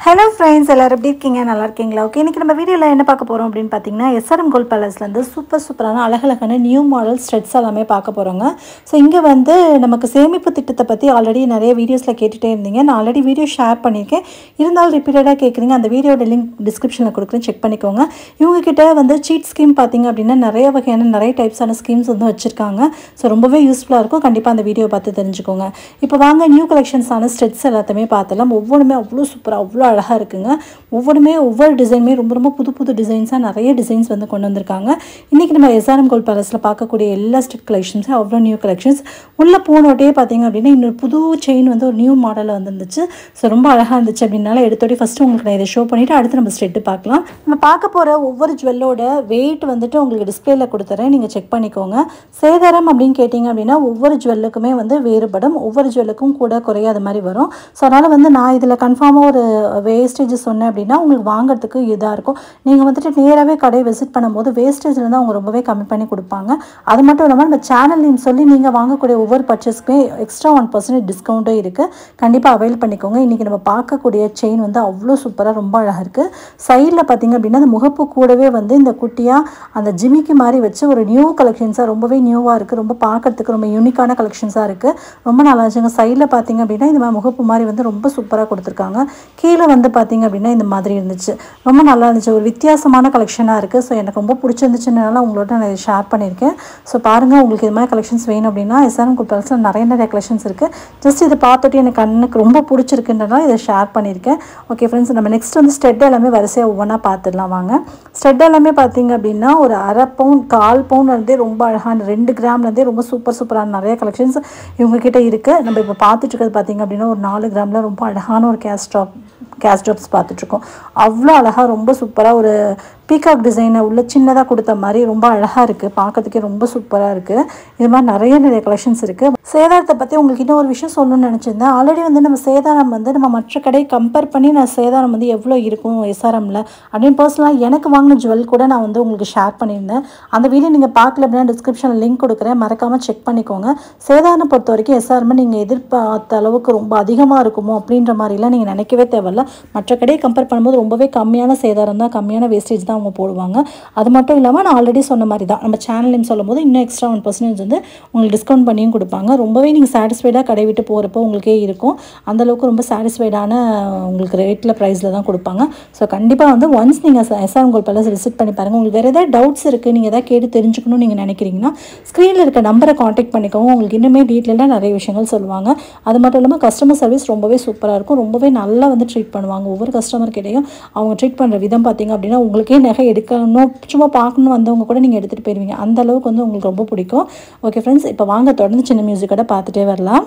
Hello friends, எல்லாரும் எப்படி இருக்கீங்க? நல்லா இருக்கீங்களா? ஓகே, இன்னைக்கு நம்ம வீடியோல என்ன பார்க்க போறோம் அப்படினு பாத்தீங்கன்னா SRM Gold Palaceல இருந்து சூப்பரான அழகழகான நியூ மாடல் ஸ்ட்ரெட்ஸ் எல்லாமே பார்க்க போறோங்க. சோ இங்க வந்து நமக்கு சேமிப்பு திட்டத்தை பத்தி ஆல்ரெடி நிறைய வீடியோஸ்ல கேட்டுட்டே இருந்தீங்க. நான் ஆல்ரெடி வீடியோ ஷேர் பண்ணிருக்கேன். இருந்தாலும் ரிப்பீட்டடா கேக்குறீங்க. அந்த வீடியோட லிங்க் டிஸ்கிரிப்ஷன்ல கொடுக்கிறேன், செக் பண்ணிக்கோங்க. இவங்க கிட்ட வந்து சீட் ஸ்கீம் பாத்தீங்க அப்படினா நிறைய வகையான நிறைய டைப்ஸான ஸ்கீம்ஸ் வந்து வச்சிருக்காங்க. சோ ரொம்பவே யூஸ்ஃபுல்லா இருக்கும். கண்டிப்பா அந்த வீடியோ பார்த்து தெரிஞ்சுக்கோங்க. இப்போ வாங்க நியூ கலெக்ஷன்ஸான ஸ்ட்ரெட்ஸ் எல்லாத்தையுமே பார்த்தலாம். ஒவ்வொருமே அவ்வளவு சூப்பரா அவ்வளவு அழகா இருக்குங்க. ஒவ்வொரு டிசைனுமே ரொம்ப புது டிசைன்ஸா நிறைய டிசைன்ஸ் வந்து கொண்டு வந்திருக்காங்க. இன்னைக்கு நம்ம SRM Gold Palaceல பார்க்கக்கூடிய எல்லா ஸ்ட்ரெட் கலெக்ஷன்ஸும் அவ்வளோ நியூ கலெக்ஷன்ஸ். உள்ள போனோட்டே பார்த்தீங்க அப்படின்னா இன்னொரு புது செயின் வந்து ஒரு நியூ மாடலில் வந்துருந்துச்சு. ஸோ ரொம்ப அழகாக இருந்துச்சு அப்படின்னால எடுத்தோடய ஃபஸ்ட்டு உங்களுக்கு நான் இதை ஷோ பண்ணிவிட்டு அடுத்து நம்ம ஸ்ட்ரெட்டு பார்க்கலாம். நம்ம பார்க்க போகிற ஒவ்வொரு ஜுவல்லோட வெயிட் வந்துட்டு உங்களுக்கு டிஸ்பிளேல கொடுத்துறேன், நீங்கள் செக் பண்ணிக்கோங்க. சேதாரம் அப்படின்னு கேட்டிங்க அப்படின்னா ஒவ்வொரு ஜுவல்லுக்குமே வந்து வேறுபடும். ஒவ்வொரு ஜுவல்லுக்கும் கூட குறையாத மாதிரி வரும். ஸோ அதனால் வந்து நான் இதில் கன்ஃபார்மாக ஒரு வேஸ்டேஜ் சொன்னேன் அப்படின்னா உங்களுக்கு வாங்குறதுக்கு இதாக இருக்கும். நீங்கள் வந்துட்டு நேராகவே கடையை விசிட் பண்ணும்போது வேஸ்டேஜில் தான் அவங்க ரொம்பவே கம்மி பண்ணி கொடுப்பாங்க. அது மட்டும் இல்லாமல் நம்ம சேனல்னு சொல்லி நீங்கள் வாங்கக்கூடிய ஒவ்வொரு பர்ச்சேஸ்க்குமே எக்ஸ்ட்ரா 1% டிஸ்கவுண்ட்டும் இருக்குது. கண்டிப்பாக அவைல் பண்ணிக்கோங்க. இன்றைக்கி நம்ம பார்க்கக்கூடிய செயின் வந்து அவ்வளோ சூப்பராக ரொம்ப அழகாக இருக்குது. சைடில் பார்த்திங்க அப்படின்னா அந்த முகப்பு கூடவே வந்து இந்த குட்டியாக அந்த ஜிமிக்கி மாதிரி வச்சு ஒரு நியூ கலெக்ஷன்ஸாக ரொம்பவே நியூவாக இருக்குது. ரொம்ப பார்க்குறதுக்கு ரொம்ப யூனிக்கான கலெக்ஷன்ஸாக இருக்குது. ரொம்ப நல்லா இருந்துச்சுங்க. சைடில் பார்த்திங்க அப்படின்னா இந்த மாதிரி முகப்பு மாதிரி வந்து ரொம்ப சூப்பராக கொடுத்துருக்காங்க. கீழே வந்து பார்த்திங்க அப்படின்னா இந்த மாதிரி இருந்துச்சு. ரொம்ப நல்லா இருந்துச்சு. ஒரு வித்தியாசமான கலெக்ஷனாக இருக்குது. ஸோ எனக்கு ரொம்ப பிடிச்சிருந்துச்சுனால உங்களோட நான் இதை ஷேர் பண்ணியிருக்கேன். ஸோ பாருங்கள், உங்களுக்கு இது மாதிரி கலெக்ஷன்ஸ் வேணும் அப்படின்னா SRM Gold Palaceல நிறைய கலெக்ஷன்ஸ் இருக்குது. ஜஸ்ட் இதை பார்த்துட்டு எனக்கு கண்ணுக்கு ரொம்ப பிடிச்சிருக்குன்றனால இதை ஷேர் பண்ணியிருக்கேன். ஓகே ஃப்ரெண்ட்ஸ், நம்ம நெக்ஸ்ட் வந்து ஸ்டெட் எல்லாமே வரிசையாக ஒவ்வொன்றா பார்த்துடலாம் வாங்க. ஸ்டெட் எல்லாமே பார்த்திங்க அப்படின்னா ஒரு 1/2 பவுன் 1/4 பவுன்லேருந்தே ரொம்ப அழகான 2 கிராம்லேருந்தே ரொம்ப சூப்பரான நிறைய கலெக்ஷன்ஸ் இவங்ககிட்ட இருக்குது. நம்ம இப்போ பார்த்துட்டு இருக்கிறது பார்த்திங்க அப்படின்னா ஒரு 4 கிராமில் ரொம்ப அழகான ஒரு கேஷ் ட்ராப்ஸ் பார்த்துட்ருக்கோம். அவ்வளோ அழகாக ரொம்ப சூப்பராக ஒரு பீகாக் டிசைனை உள்ள சின்னதாக கொடுத்த மாதிரி ரொம்ப அழகாக இருக்குது. பார்க்கறதுக்கே ரொம்ப சூப்பராக இருக்குது. இது மாதிரி நிறைய கலெக்ஷன்ஸ் இருக்குது. சேதாரத்தை பற்றி உங்களுக்கு இன்னும் ஒரு விஷயம் சொல்லணும்னு நினச்சிருந்தேன். ஆல்ரெடி வந்து நம்ம சேதாரம் வந்து நம்ம மற்ற கடையை கம்பேர் பண்ணி நான் சேதாரம் வந்து எவ்வளோ இருக்கும் SRMல அப்படின்னு பர்சனலாக எனக்கு வாங்கின ஜுவல் கூட நான் வந்து உங்களுக்கு ஷேர் பண்ணியிருந்தேன். அந்த வீடியோ நீங்கள் பார்க்கல அப்படின்னா டிஸ்கிரிப்ஷனில் லிங்க் கொடுக்குறேன், மறக்காமல் செக் பண்ணிக்கோங்க. சேதாரம் பொறுத்த வரைக்கும் SRM நீங்கள் எதிர்பார்த்த அளவுக்கு ரொம்ப அதிகமாக இருக்குமோ அப்படின்ற மாதிரிலாம் நீங்கள் நினைக்கவே தேவையில்ல. மற்ற கடையை கம்பேர் பண்ணும்போது ரொம்பவே கம்மியான சேதாரம் தான், கம்மியான வேஸ்டேஜ் தான் அவங்க போடுவாங்க. அது மட்டும் இல்லாமல் நான் ஆல்ரெடி சொன்ன மாதிரி தான் நம்ம சேனல்லையும் சொல்லும் போது இன்னும் எக்ஸ்ட்ரா 1% வந்து உங்களுக்கு டிஸ்கவுண்ட் பண்ணியும் கொடுப்பாங்க. ரொம்பவே நீங்கள் சாட்டிஸ்ஃபைடாக கடை விட்டு போகிறப்போ உங்களுக்கே இருக்கும். அந்தளவுக்கு ரொம்ப சாட்டிஸ்ஃபைடான உங்களுக்கு ரேட்டில் ப்ரைஸில் தான் கொடுப்பாங்க. ஸோ கண்டிப்பாக வந்து ஒன்ஸ் நீங்கள் SRM Gold Palace விசிட் பண்ணி பாருங்கள். உங்களுக்கு வேறு ஏதாவது டவுட்ஸ் இருக்குது, நீங்கள் எதாவது கேட்டு தெரிஞ்சுக்கணும்னு நீங்கள் நினைக்கிறீங்கன்னா ஸ்க்ரீனில் இருக்க நம்பரை காண்டாக்ட் பண்ணிக்கோங்க. உங்களுக்கு இன்னுமே டீட்டெயிலாக நிறைய விஷயங்கள் சொல்லுவாங்க. அது மட்டும் இல்லாமல் கஸ்டமர் சர்வீஸ் ரொம்பவே சூப்பராக இருக்கும். ரொம்பவே நல்லா வந்து ட்ரீட் பண்ணுவாங்க. ஒவ்வொரு கஸ்டமர்கிட்டையும் அவங்க ட்ரீட் பண்ணுற விதம் பார்த்திங்க அப்படின்னா உங்களுக்கே நகை எடுக்கணும் சும்மா பார்க்கணும் வந்தவங்க கூட நீங்கள் எடுத்துகிட்டு போயிடுவீங்க. அந்த அளவுக்கு வந்து உங்களுக்கு ரொம்ப பிடிக்கும். ஓகே ஃப்ரெண்ட்ஸ், இப்போ வாங்க தொடர்ந்து சின்ன மியூசிக்கோட பார்த்துட்டே வரலாம்.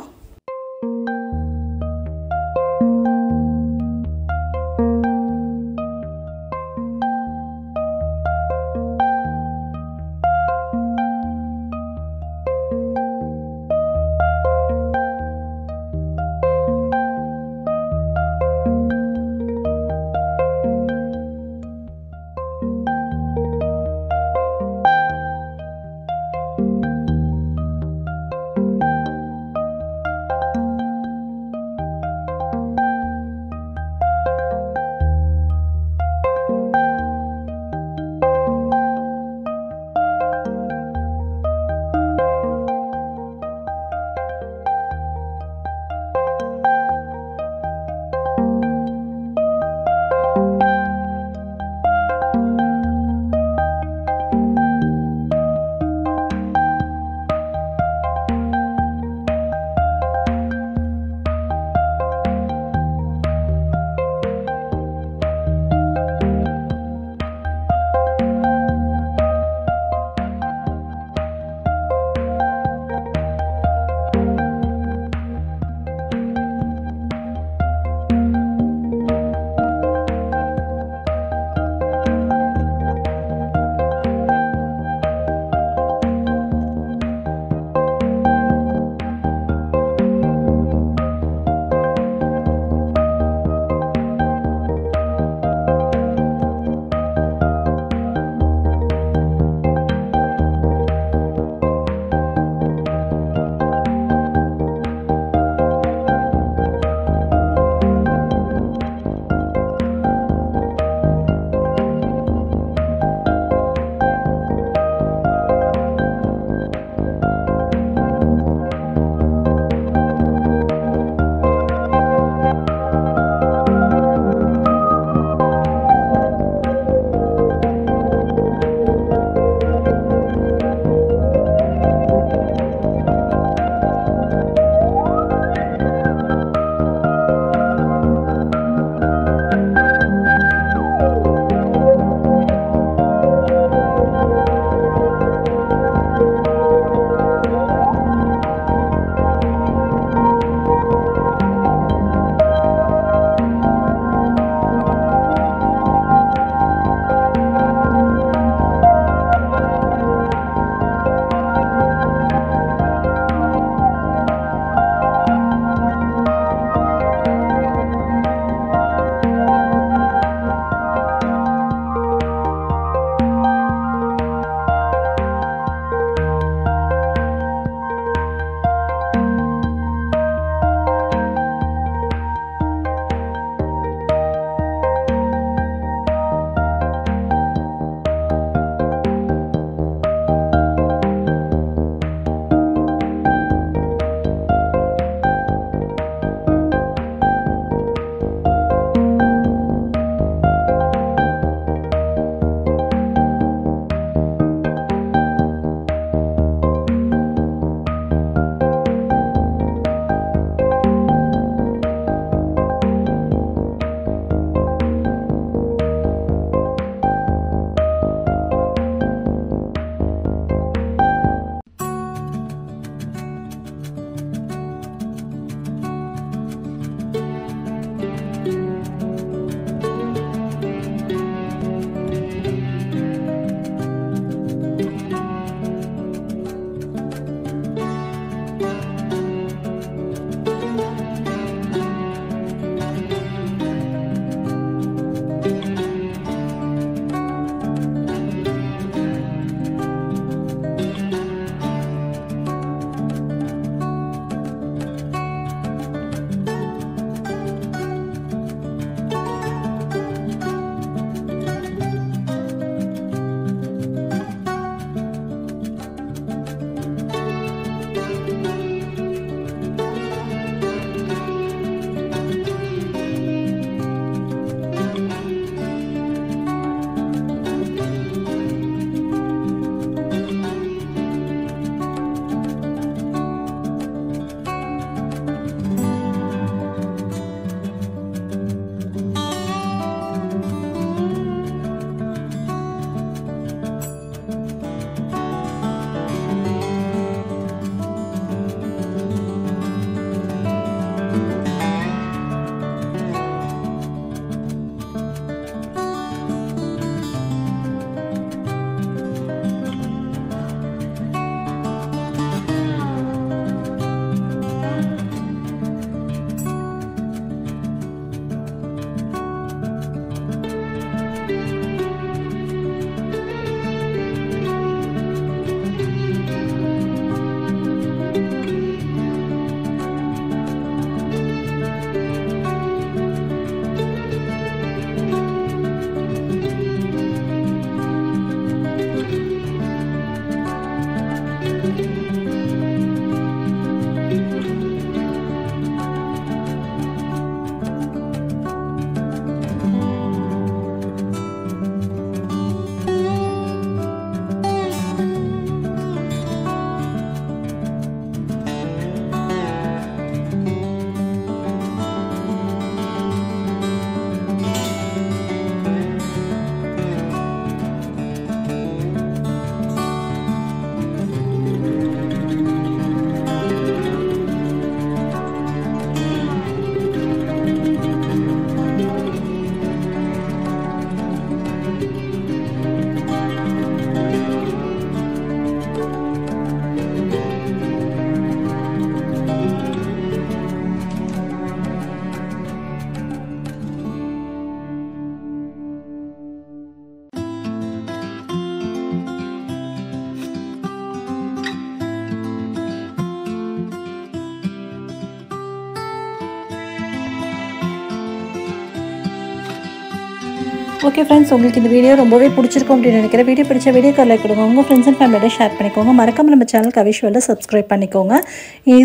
ஓகே ஃப்ரெண்ட்ஸ், உங்களுக்கு இந்த வீடியோ ரொம்பவே பிடிச்சிருக்கும் அப்படின்னு நினைக்கிறேன். வீடியோ பிடிச்ச வீடியோக்கு லைக் கொடுங்க, உங்கள் ஃப்ரெண்ட்ஸ் அண்ட் ஃபேமிலியோட ஷேர் பண்ணிக்கோங்க. மறக்காம நம்ம சேனல் கவிஷ்வலில் சப்ஸ்கிரைப் பண்ணிக்கோங்க.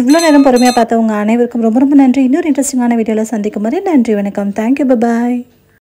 இவ்வளோ நேரம் பொறுமையாக பார்த்தவங்க அனைவருக்கும் ரொம்ப ரொம்ப நன்றி. இன்னொரு இன்ட்ரெஸ்டிங்கான வீடியோவில் சந்திக்கும் வரை நன்றி, வணக்கம். தேங்க்யூ, பாய்.